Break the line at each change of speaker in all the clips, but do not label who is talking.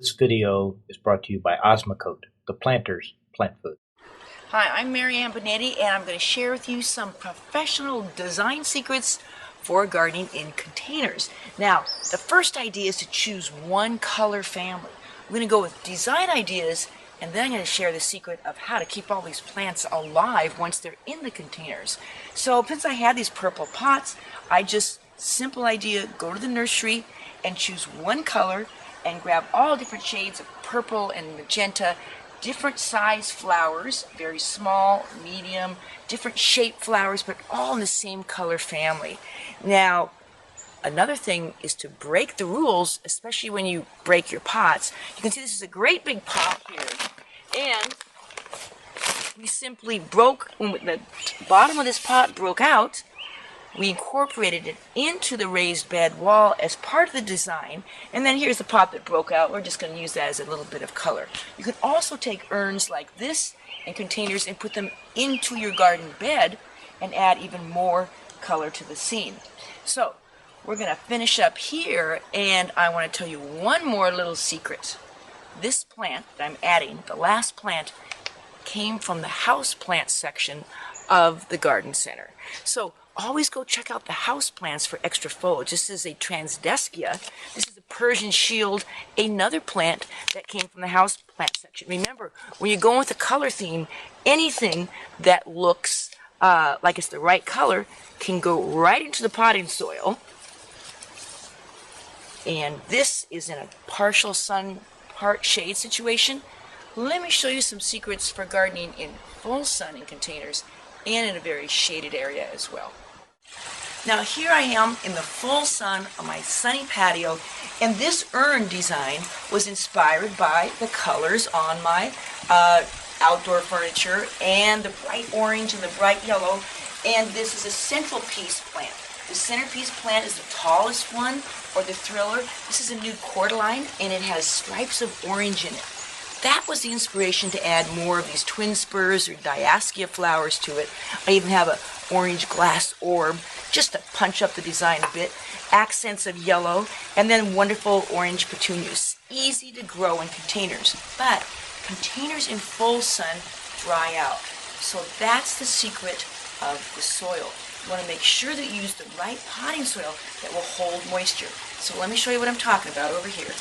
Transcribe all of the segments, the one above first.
This video is brought to you by Osmocote, the Planters plant food.
Hi, I'm Marianne Binetti, and I'm going to share with you some professional design secrets for gardening in containers. Now, the first idea is to choose one color family. I'm going to go with design ideas, and then I'm going to share the secret of how to keep all these plants alive once they're in the containers. So since I had these purple pots, simple idea, go to the nursery and choose one color and grab all different shades of purple and magenta, different size flowers, very small, medium, different shaped flowers, but all in the same color family. Now, another thing is to break the rules, especially when you break your pots. You can see this is a great big pot here, and we simply broke, when the bottom of this pot broke out, we incorporated it into the raised bed wall as part of the design, and then here's the pot that broke out. We're just going to use that as a little bit of color. You can also take urns like this and containers and put them into your garden bed and add even more color to the scene. So we're going to finish up here, and I want to tell you one more little secret. This plant that I'm adding, the last plant, came from the house plant section of the garden center. So always go check out the house plants for extra foliage. This is a Transdeskia. This is a Persian shield, another plant that came from the house plant section. Remember, when you're going with a color theme, anything that looks like it's the right color can go right into the potting soil. And this is in a partial sun, part shade situation. Let me show you some secrets for gardening in full sun in containers and in a very shaded area as well. Now here I am in the full sun on my sunny patio, and this urn design was inspired by the colors on my outdoor furniture and the bright orange and the bright yellow, and this is a centerpiece plant. The centerpiece plant is the tallest one, or the thriller. This is a new cordyline, and it has stripes of orange in it. That was the inspiration to add more of these twin spurs or diaskia flowers to it. I even have an orange glass orb just to punch up the design a bit. Accents of yellow, and then wonderful orange petunias. Easy to grow in containers, but containers in full sun dry out. So that's the secret of the soil. You want to make sure that you use the right potting soil that will hold moisture. So let me show you what I'm talking about over here.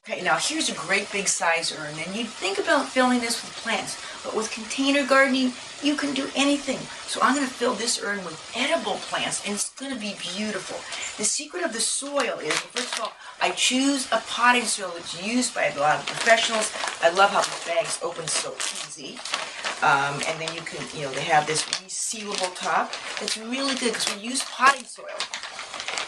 Okay, now here's a great big size urn, and you'd think about filling this with plants, but with container gardening, you can do anything. So I'm going to fill this urn with edible plants, and it's going to be beautiful. The secret of the soil is, first of all, I choose a potting soil that's used by a lot of professionals. I love how the bags open so easy. And then you can, they have this resealable top. It's really good because when you use potting soil,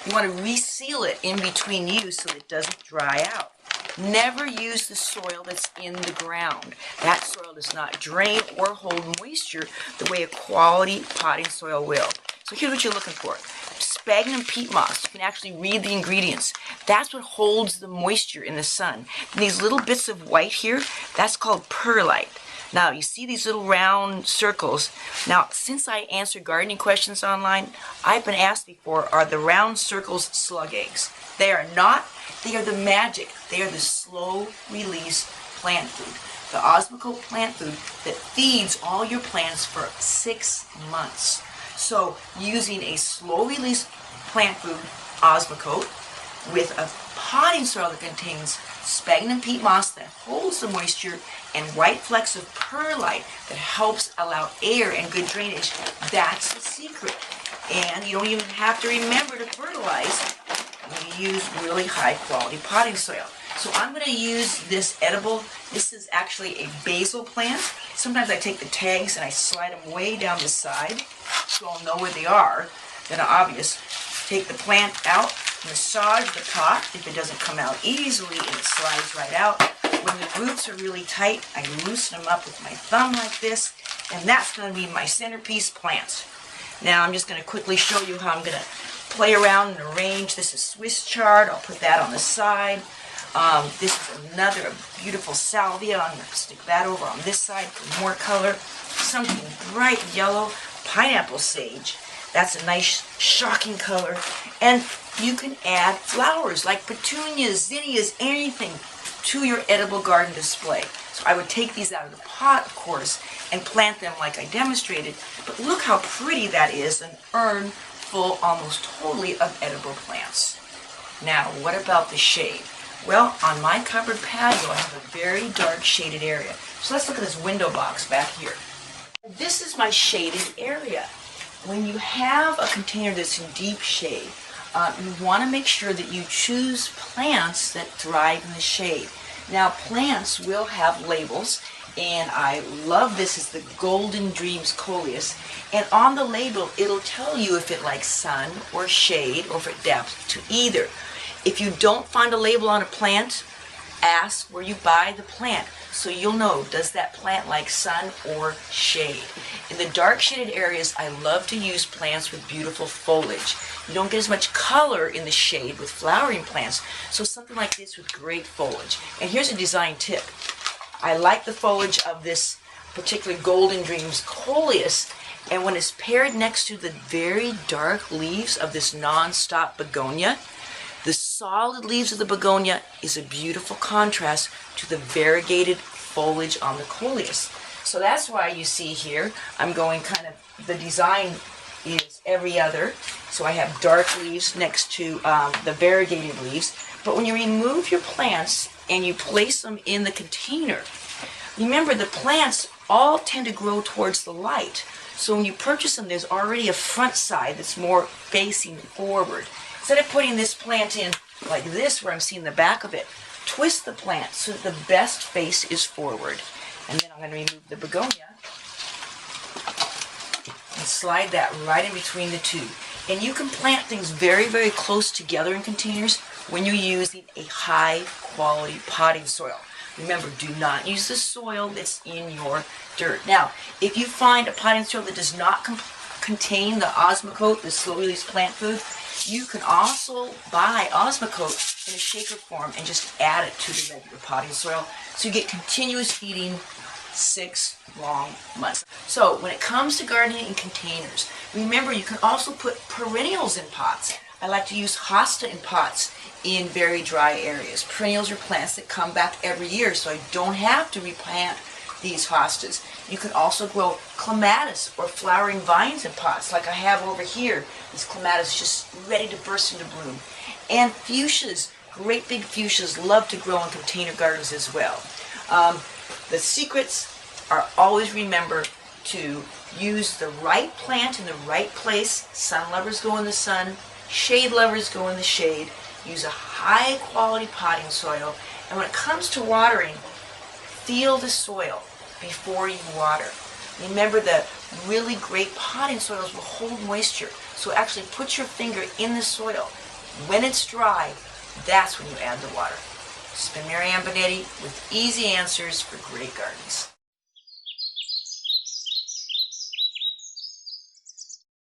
you want to reseal it in between use so that it doesn't dry out. Never use the soil that's in the ground. That soil does not drain or hold moisture the way a quality potting soil will. So here's what you're looking for. Sphagnum peat moss. You can actually read the ingredients. That's what holds the moisture in the sun. And these little bits of white here, that's called perlite. Now, you see these little round circles. Now, since I answer gardening questions online, I've been asked before, are the round circles slug eggs? They are not. They are the magic. They are the slow-release plant food. The Osmocote plant food that feeds all your plants for 6 months. So, using a slow-release plant food, Osmocote, with a potting soil that contains sphagnum peat moss that holds the moisture and white flecks of perlite that helps allow air and good drainage, that's the secret. And you don't even have to remember to fertilize. You use really high quality potting soil. So I'm going to use this edible. This is actually a basil plant. Sometimes I take the tags and I slide them way down the side so I'll know where they are. Then obvious, take the plant out, massage the pot if it doesn't come out easily and it slides right out. When the roots are really tight, I loosen them up with my thumb like this, and that's going to be my centerpiece plant. Now I'm just going to quickly show you how I'm going to play around and arrange. This is Swiss chard. I'll put that on the side. This is another beautiful salvia. I'm going to stick that over on this side for more color. Something bright yellow, pineapple sage. That's a nice shocking color. And you can add flowers like petunias, zinnias, anything. to your edible garden display. So I would take these out of the pot, of course, and plant them like I demonstrated. But look how pretty that is, an urn full almost totally of edible plants. Now, what about the shade? Well, on my covered patio, I have a very dark shaded area. So let's look at this window box back here. This is my shaded area. When you have a container that's in deep shade, you want to make sure that you choose plants that thrive in the shade. Now, plants will have labels, and I love this. It's the Golden Dreams Coleus. And on the label, it'll tell you if it likes sun or shade, or if it adapts to either. If you don't find a label on a plant, ask where you buy the plant, so you'll know, does that plant like sun or shade? In the dark shaded areas, I love to use plants with beautiful foliage. You don't get as much color in the shade with flowering plants, so something like this with great foliage. And here's a design tip. I like the foliage of this particular Golden Dreams Coleus, and when it's paired next to the very dark leaves of this non-stop begonia, the solid leaves of the begonia is a beautiful contrast to the variegated foliage on the coleus. So that's why you see here, I'm going kind of, the design is every other. So I have dark leaves next to the variegated leaves. But when you remove your plants and you place them in the container, remember the plants all tend to grow towards the light. So when you purchase them, there's already a front side that's more facing forward. Instead of putting this plant in like this, where I'm seeing the back of it, twist the plant so that the best face is forward. And then I'm going to remove the begonia and slide that right in between the two. And you can plant things very, very close together in containers when you're using a high quality potting soil. Remember, do not use the soil that's in your dirt. Now, if you find a potting soil that does not contain the Osmocote, the slow release plant food, you can also buy Osmocote in a shaker form and just add it to the regular potting soil, so you get continuous feeding 6 long months. So when it comes to gardening in containers, remember you can also put perennials in pots. I like to use hosta in pots in very dry areas. Perennials are plants that come back every year, so I don't have to replant these hostas. You can also grow clematis or flowering vines in pots, like I have over here. This clematis just ready to burst into bloom. And fuchsias, great big fuchsias, love to grow in container gardens as well. The secrets are always remember to use the right plant in the right place. Sun lovers go in the sun, shade lovers go in the shade. Use a high quality potting soil. And when it comes to watering, feel the soil before you water. Remember that really great potting soils will hold moisture. So actually put your finger in the soil. When it's dry, that's when you add the water. This has been Marianne Binetti with easy answers for great gardens.